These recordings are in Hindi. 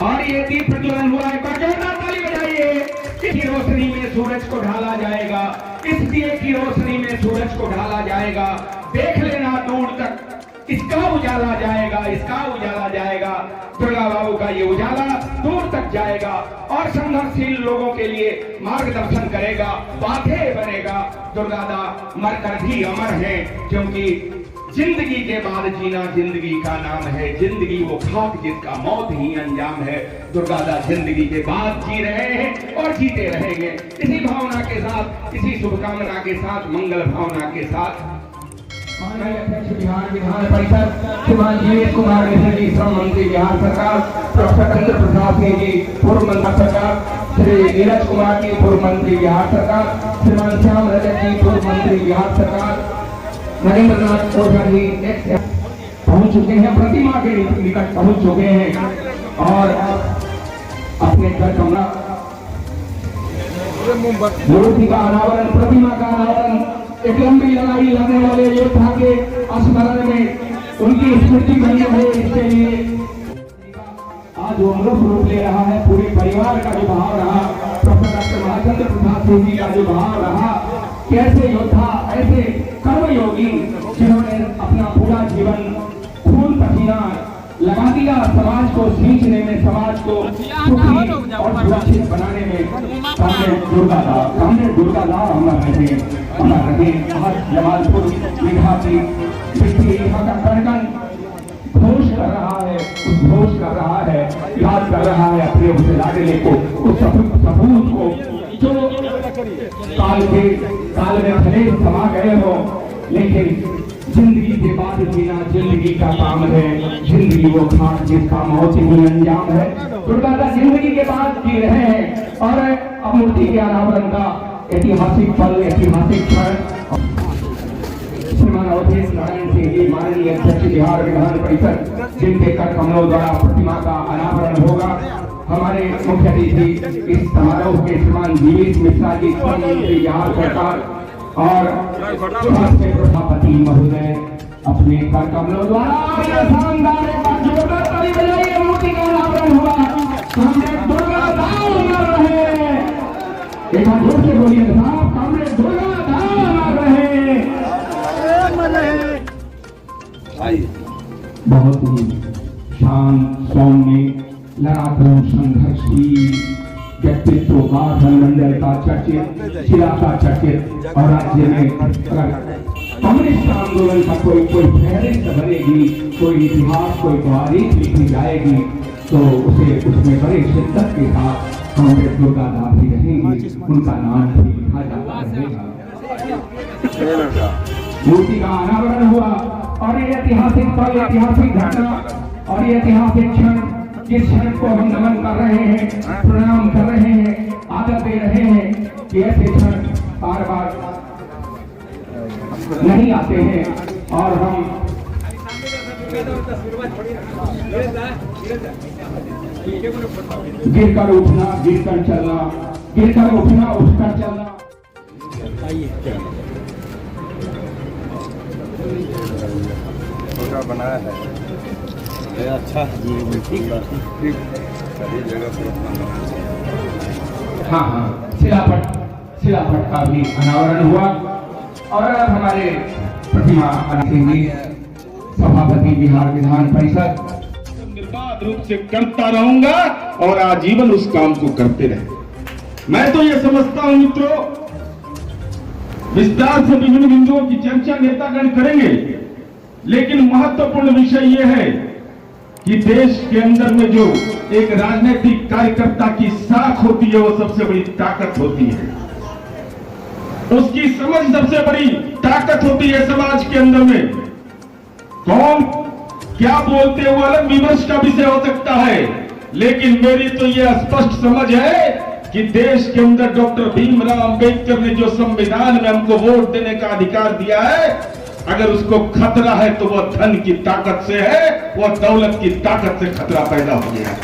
और ये दीप प्रज्वलन हुआ है, जोरदार ताली बजाइए। इसकी रोशनी में सूरज को ढाला जाएगा, इस दिए की रोशनी में सूरज को ढाला जाएगा। देख लेना दूर तक इसका उजाला जाएगा, इसका उजाला जाएगा। दुर्गा बाबू का ये उजाला दूर तक जाएगा और संघर्षशील लोगों के लिए मार्गदर्शन करेगा, बातें बनेगा। दुर्गा दा मरकर भी अमर है, क्योंकि जिंदगी के बाद जीना जिंदगी का नाम है। जिंदगी वो खाक जिसका मौत ही अंजाम है। दुर्गा दा जिंदगी के बाद जी रहे हैं और जीते रहेंगे। इसी भावना के साथ, इसी शुभकामना के साथ, मंगल भावना के साथ माननीय अध्यक्ष बिहार विधान परिषद श्रीमान जीवेश कुमार मिश्र जी, श्रम मंत्री बिहार सरकार, प्रोफेसर चंद्र प्रसाद सिंह जी पूर्व मंत्री सरकार, श्री नीरज कुमार जी पूर्व मंत्री बिहार सरकार, श्रीमान श्याम रजक जी पूर्व मंत्री बिहार सरकार, नरेंद्र नाथ ओझा जी पहुंच चुके हैं, प्रतिमा के निकट पहुंच चुके हैं और अपने घर कमरा मूर्ति का अनावरण, प्रतिमा का अनावरण, एक लंबी लड़ाई लड़ने वाले योद्धा के स्मरण में उनकी स्मृति बनी है। इसके लिए आज वो अमृत रूप ले रहा है। पूरे परिवार का जो भाव रहा, प्रोफेसर डॉक्टर महाचंद्र प्रसाद सिंह जी का जो भाव रहा, कैसे योद्धा, ऐसे कर्मयोगी जिन्होंने अपना पूरा जीवन खून पसीना लगा दिया समाज को सींचने में, समाज को सुखी और सुरक्षित बनाने में। कामरेड दुर्गा दा अमर रहे, अमर रहे। आज जमालपुर विधा की मिट्टी यहाँ का कण-कण घोष कर रहा है, उद्घोष कर रहा है, याद कर रहा है अपने उस लाडले को, उस सपूत को जो काल में भले समा गए हो, लेकिन जिंदगी के बाद जीना जिंदगी का काम है। जिंदगी वो खाक जिसका मौत ही अंजाम है। दुर्गा दा जिंदगी के बाद जी रहे हैं और अब मूर्ति के अनावरण का ऐतिहासिक पल, ऐतिहासिक क्षण श्रीमान अवधेश नारायण सिंह जी, माननीय अध्यक्ष बिहार विधान परिषद, जिनके कर कमलों द्वारा प्रतिमा का अनावरण होगा। हमारे मुख्य अतिथि इस समारोह के श्रीमान जीवेश मिश्रा जी, श्रम मंत्री बिहार सरकार और प्रधानमंत्री महोदय अपने कर कमलों द्वारा शानदार जोरदार ताली बजाइए। मूर्ति का अनावरण हुआ, कामरेड दुर्गा दा अमर रहे। एक बार जोर से बोलिए साहब, कामरेड दुर्गा दा अमर रहे। बहुत ही शांत सौम्य लड़ाकू संघर्षशील व्यक्तित्व का धनमंडल का चर्चित, शिला का चर्चित और राज्य में कम्युनिस्ट आंदोलन का कोई फहरिस्त बनेगी, कोई इतिहास, कोई तारीख लिखी जाएगी तो उसे उसमें बड़े शिद्दत के साथ कामरेड दुर्गा दा भी रहेंगे, उनका नाम भी लिखा जाता रहेगा। मूर्ति का अनावरण हुआ और ये ऐतिहासिक पल, ऐतिहासिक घटना और ये ऐतिहासिक क्षण, जिस क्षण को हम नमन कर रहे हैं, प्रणाम कर रहे हैं, आदर दे रहे हैं कि ऐसे क्षण बार बार नहीं आते हैं और हम गिरकर उठना, गिरकर चलना, गिरकर उठना, उठकर चलना। बनाया है अच्छा सभी जगह पर। हाँ, शिलापट का भी अनावरण हुआ और अब हमारे प्रतिमा सभापति बिहार विधान परिषद निर्बाध रूप से करता रहूंगा और आजीवन उस काम को करते रहे। मैं तो ये समझता हूं मित्रों, विस्तार से विभिन्न बिंदुओं की चर्चा नेतागण करेंगे, लेकिन महत्वपूर्ण विषय यह है कि देश के अंदर में जो एक राजनीतिक कार्यकर्ता की साख होती है, वो सबसे बड़ी ताकत होती है। उसकी समझ सबसे बड़ी ताकत होती है समाज के अंदर में। कौन क्या बोलते हैं वो अलग विमर्श का विषय हो सकता है, लेकिन मेरी तो यह स्पष्ट समझ है कि देश के अंदर डॉक्टर भीमराव अंबेडकर ने जो संविधान में हमको वोट देने का अधिकार दिया है, अगर उसको खतरा है तो वह धन की ताकत से है, वह दौलत की ताकत से खतरा पैदा हो गया है।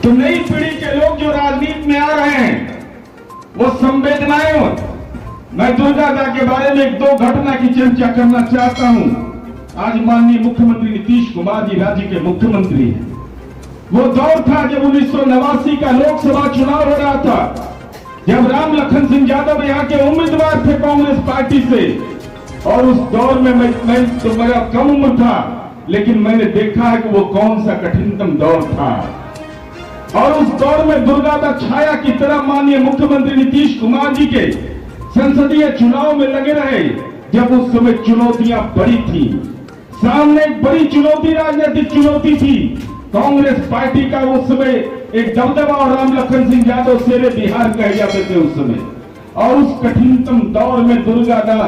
तो नई पीढ़ी के लोग जो राजनीति में आ रहे हैं वो संवेदनाएं हो। मैं दुर्गा दा के बारे में एक दो घटना की चर्चा करना चाहता हूं। आज माननीय मुख्यमंत्री नीतीश कुमार जी राज्य के मुख्यमंत्री हैं वो दौर था जब 1989 का लोकसभा चुनाव हो रहा था, जब राम लखन सिंह यादव यहाँ के उम्मीदवार थे कांग्रेस पार्टी से। और उस दौर में मैं तो मेरा कम उम्र था, लेकिन मैंने देखा है कि वो कौन सा कठिनतम दौर था। और उस दौर में दुर्गादा छाया की तरह माननीय मुख्यमंत्री नीतीश कुमार जी के संसदीय चुनाव में लगे रहे, जब उस समय चुनौतियां बड़ी थी। सामने एक बड़ी चुनौती, राजनीतिक चुनौती थी। कांग्रेस पार्टी का उस समय एक दबदबा, और राम लखन सिंह यादव शेरे बिहार कहे जाते थे उस समय। और उस कठिनतम दौर में दुर्गादा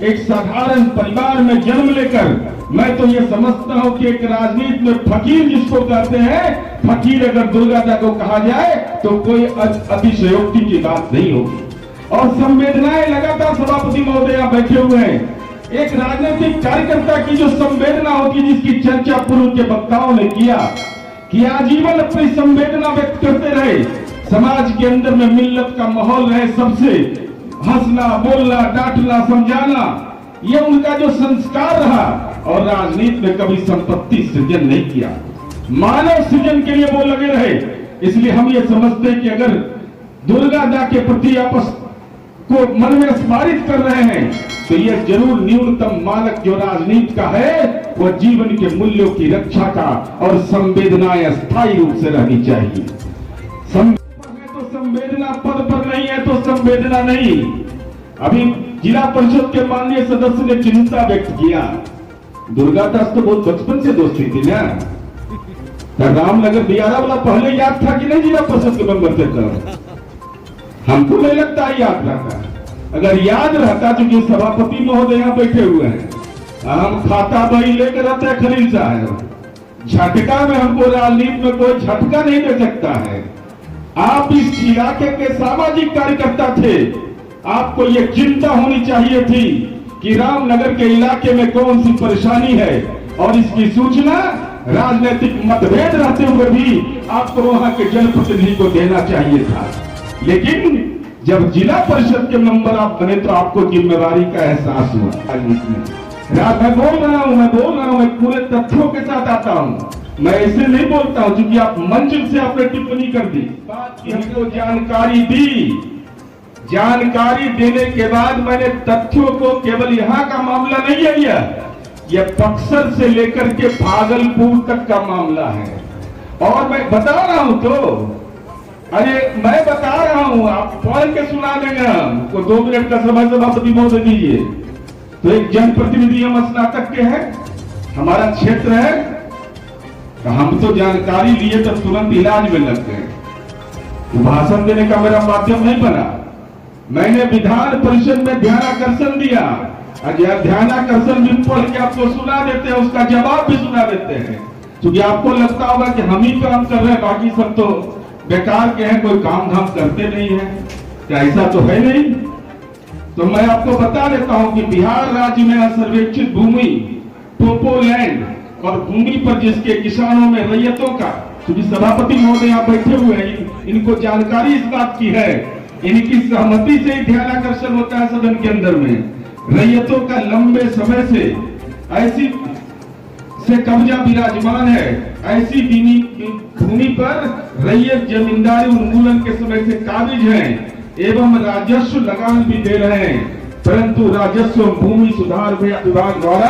एक साधारण परिवार में जन्म लेकर, मैं तो ये समझता हूं कि एक राजनीति में फकीर जिसको कहते हैं, फकीर अगर दुर्गादा को कहा जाए तो कोई अतिशयोक्ति की बात नहीं होगी। और संवेदनाएं लगातार सभापति महोदय यहाँ बैठे हुए हैं। एक राजनीतिक कार्यकर्ता की जो संवेदना होती है, जिसकी चर्चा पूर्व के वक्ताओं ने किया कि आजीवन अपनी संवेदना व्यक्त करते रहे, समाज के अंदर में मिल्लत का माहौल रहे, सबसे हंसना, बोलना, डांटना, समझाना, ये उनका जो संस्कार रहा। और राजनीति में कभी संपत्ति सृजन नहीं किया, मानव सृजन के लिए वो लगे रहे। इसलिए हम ये समझते हैं कि अगर दुर्गादा के प्रति आपस को मन में स्मारित कर रहे हैं, तो यह जरूर न्यूनतम मानक जो राजनीति का है, वह जीवन के मूल्यों की रक्षा का और संवेदनाएं स्थायी रूप से रहनी चाहिए। तो संवेदना पद पर नहीं है तो संवेदना नहीं। अभी जिला परिषद के माननीय सदस्य ने चिंता व्यक्त किया, दुर्गादास तो बहुत बचपन से दोस्ती थी ना। रामनगर दियारा वाला पहले याद था कि नहीं जिला परिषद के मेंबर थे तब? हमको नहीं लगता याद रहता। अगर याद रहता, क्योंकि सभापति महोदय यहाँ बैठे हुए हैं, हम खाता बही लेकर रहते हैं खलील साहब, झटका में हमको राजनीति में कोई झटका नहीं दे सकता है। आप इस इलाके के सामाजिक कार्यकर्ता थे, आपको ये चिंता होनी चाहिए थी कि रामनगर के इलाके में कौन सी परेशानी है, और इसकी सूचना राजनीतिक मतभेद रहते हुए भी आपको वहां के जनप्रतिनिधि को देना चाहिए था। लेकिन जब जिला परिषद के मेंबर आप बने तो आपको जिम्मेवारी का एहसास हुआ। मैं बोल रहा हूं, मैं पूरे तथ्यों के साथ आता हूं, मैं ऐसे नहीं बोलता हूं, क्योंकि आप मंच से आपने टिप्पणी कर दी। बात की हमको जानकारी दी, जानकारी देने के बाद मैंने तथ्यों को, केवल यहाँ का मामला नहीं है यह बक्सर से लेकर के भागलपुर तक का मामला है। और मैं बता रहा हूं तो, अरे मैं बता रहा हूं, आप पढ़ के सुना देंगे हमको। 2 मिनट का समय सभापति महोदय दीजिए। तो एक जनप्रतिनिधि हम स्नातक के हैं, हमारा क्षेत्र है, तो हम तो जानकारी लिए तो तुरंत इलाज में लग गए। तो भाषण देने का मेरा माध्यम नहीं बना। मैंने विधान परिषद में ध्यानाकर्षण दिया, ध्यानाकर्षण भी पढ़ के आपको सुना देते हैं, उसका जवाब भी सुना देते हैं। क्योंकि आपको लगता होगा कि हम ही काम कर रहे हैं, बाकी सब तो बेकार के हैं, कोई काम धाम करते नहीं है। क्या ऐसा तो है नहीं? तो मैं आपको बता देता हूं कि बिहार राज्य में असर्वेक्षित भूमि, टोपो लैंड और भूमि पर जिसके किसानों में रैयतों का, क्योंकि सभापति महोदय यहाँ बैठे हुए हैं, इनको जानकारी इस बात की है, इनकी सहमति से ही ध्यानाकर्षण होता है सदन के अंदर में। रैयतों का लंबे समय से ऐसी से कब्जा विराजमान है, ऐसी भूमि पर रैयत जमींदारी उन्मूलन के समय से काबिज हैं एवं राजस्व लगान भी दे रहे हैं, परंतु राजस्व भूमि सुधार विभाग द्वारा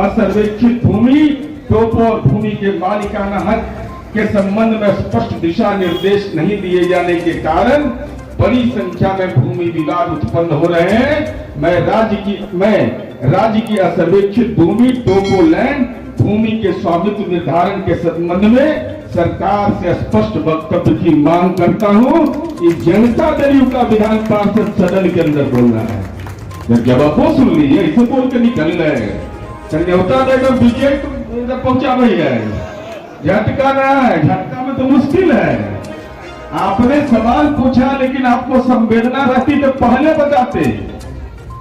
असर्वेक्षित भूमि, टोपो और भूमि के मालिकाना हक के संबंध में स्पष्ट दिशा निर्देश नहीं दिए जाने के कारण बड़ी संख्या में भूमि विवाद उत्पन्न हो रहे हैं। मैं राज्य की असर्वेक्षित भूमि, टोपो लैंड भूमि के स्वामित्व निर्धारण के संबंध में सरकार से स्पष्ट वक्तव्य की मांग करता हूं कि जनता दल का विधान पार्षद सदन के अंदर बोलना है। जवाब वो सुन लीजिए, इसे बोल के निकल रहे न्योता देकर विजय पहुंचा रही है, झटका रहा है, झटका में तो मुश्किल है। आपने सवाल पूछा, लेकिन आपको संवेदना रहती तो पहले बताते।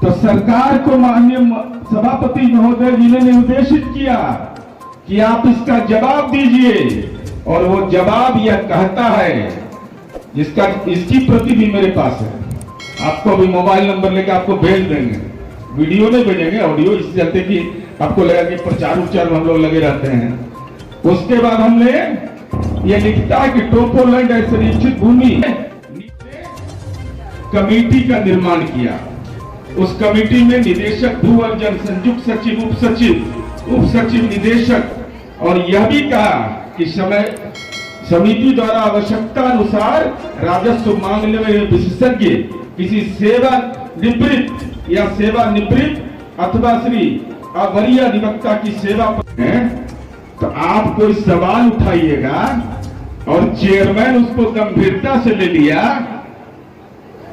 तो सरकार को माननीय सभापति महोदय जी ने निर्देशित किया कि आप इसका जवाब दीजिए, और वो जवाब यह कहता है, इसकी प्रति भी मेरे पास है, आपको भी मोबाइल नंबर लेकर आपको भेज देंगे, वीडियो नहीं भेजेंगे, ऑडियो, इससे चलते कि आपको लगा कि प्रचार उपचार में हम लोग लगे रहते हैं। उसके बाद हमने ये लिखता है कि टोपोलैंड ऐसे निश्चित भूमि कमेटी का निर्माण किया। उस कमेटी में निदेशक, भू अर्जन, संयुक्त सचिव, उप सचिव, निदेशक, और यह भी कहा कि समिति द्वारा आवश्यकता अनुसार राजस्व मामले में विशेषज्ञ, किसी सेवानिवृत्त या सेवानिवृत्त अथवा श्री अवरीय अधिवक्ता की सेवा पर है, तो आप कोई सवाल उठाइएगा और चेयरमैन उसको गंभीरता से ले लिया,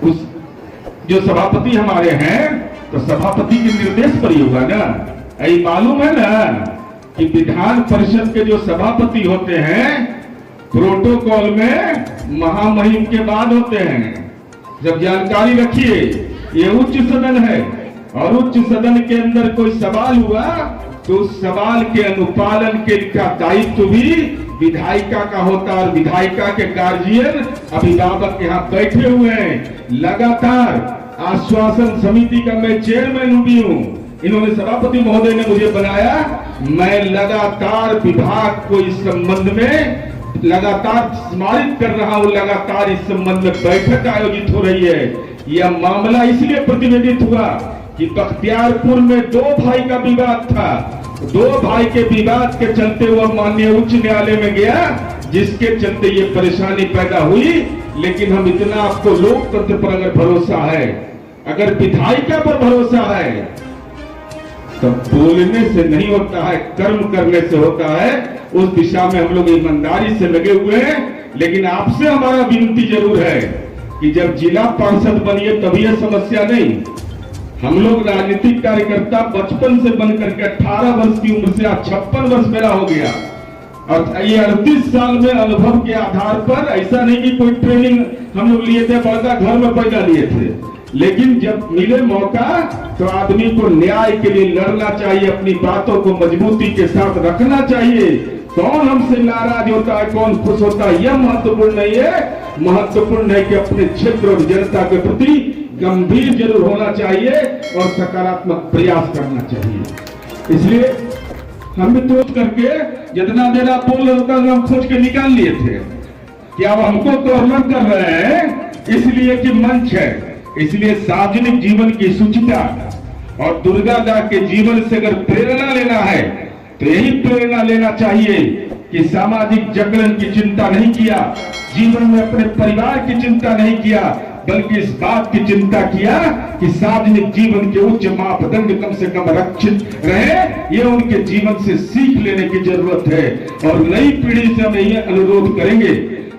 उस जो सभापति हमारे हैं, तो सभापति के निर्देश पर ही होगा ना। यही मालूम है ना कि विधान परिषद के जो सभापति होते हैं प्रोटोकॉल में महामहिम के बाद होते हैं। जब जानकारी रखिए, ये उच्च सदन है और उच्च सदन के अंदर कोई सवाल हुआ तो उस सवाल के अनुपालन के का दायित्व भी विधायिका का होता है। और विधायिका के गार्जियन, अभिभावक यहाँ बैठे हुए हैं। लगातार आश्वासन समिति का मैं चेयरमैन भी हूँ, इन्होंने सभापति महोदय ने मुझे बनाया। मैं लगातार विभाग को इस संबंध में लगातार स्मारित कर रहा हूँ, लगातार इस संबंध में बैठक आयोजित हो रही है। यह मामला इसलिए प्रतिवेदित हुआ कि बख्तियारपुर में 2 भाई का विवाद था। 2 भाई के विवाद के चलते वह माननीय उच्च न्यायालय में गया, जिसके चलते ये परेशानी पैदा हुई। लेकिन हम इतना आपको लोकतंत्र पर अगर भरोसा है, अगर विधायिका पर भरोसा है, तो बोलने से नहीं होता है, कर्म करने से होता है। उस दिशा में हम लोग ईमानदारी से लगे हुए हैं। लेकिन आपसे हमारा विनती जरूर है कि जब जिला पार्षद बनिए तभी यह समस्या नहीं। हम लोग राजनीतिक कार्यकर्ता बचपन से बनकर के 18 वर्ष की उम्र से आज 56 वर्ष मेरा हो गया, और ये 38 साल में अनुभव के आधार पर, ऐसा नहीं कि कोई ट्रेनिंग हम लोग लिए थे, बड़का घर में पैदा लिए थे। लेकिन जब मिले मौका तो आदमी को न्याय के लिए लड़ना चाहिए, अपनी बातों को मजबूती के साथ रखना चाहिए। कौन हमसे नाराज होता है, कौन खुश होता है, यह महत्वपूर्ण नहीं है। महत्वपूर्ण है कि अपने क्षेत्र और जनता के प्रति गंभीर जरूर होना चाहिए और सकारात्मक प्रयास करना चाहिए। इसलिए हम भी सोच करके जितना देर आप बोल रहे होता हम सोच के निकाल लिए थे कि अब हमको कॉर्नर कर रहे हैं, इसलिए कि मंच है। इसलिए सार्वजनिक जीवन की शुचिता और दुर्गा दा के जीवन से अगर प्रेरणा लेना है तो यही प्रेरणा लेना चाहिए कि सामाजिक जगरण की चिंता नहीं किया, जीवन में अपने परिवार की चिंता नहीं किया, बल्कि इस बात की चिंता किया कि सार्वजनिक जीवन के उच्च मापदंड कम से कम रक्षित रहे। ये उनके जीवन से सीख लेने की जरूरत है। और नई पीढ़ी से हम यही अनुरोध करेंगे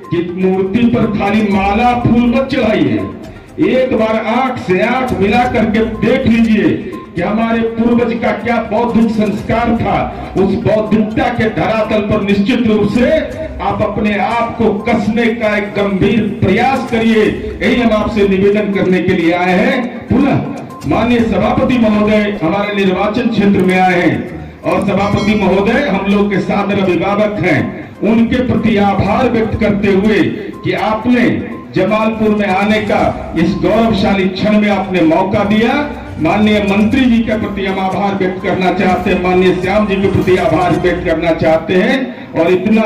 कि मूर्ति पर खाली माला फूल मत चढ़ाइए, एक बार 8 से 8 मिला करके देख लीजिए कि हमारे पूर्वज का क्या बौद्धिक संस्कार था। उस बौद्धिकता के धरातल पर निश्चित रूप से आप अपने आप को कसने का एक गंभीर प्रयास करिए। यही हम आपसे निवेदन करने के लिए आए हैं। पुनः माननीय सभापति महोदय हमारे निर्वाचन क्षेत्र में आए हैं और सभापति महोदय हम लोग के सादर अभिभावक हैं। उनके प्रति आभार व्यक्त करते हुए कि आपने जमालपुर में आने का इस गौरवशाली क्षण में आपने मौका दिया। माननीय मंत्री जी के प्रति हम आभार व्यक्त करना चाहते हैं, माननीय श्याम जी के प्रति आभार व्यक्त करना चाहते हैं। और इतना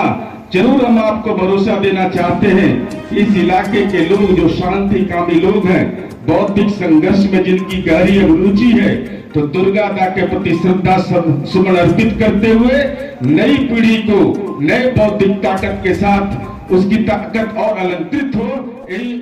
जरूर हम आपको भरोसा देना चाहते हैं कि इस इलाके के लोग जो शांति कामी लोग हैं, बौद्धिक संघर्ष में जिनकी गहरी रुचि है, तो दुर्गा दा के प्रति श्रद्धा सुमन अर्पित करते हुए नई पीढ़ी को नए बौद्धिक ताकत के साथ उसकी ताकत और अलंकृत हो, यही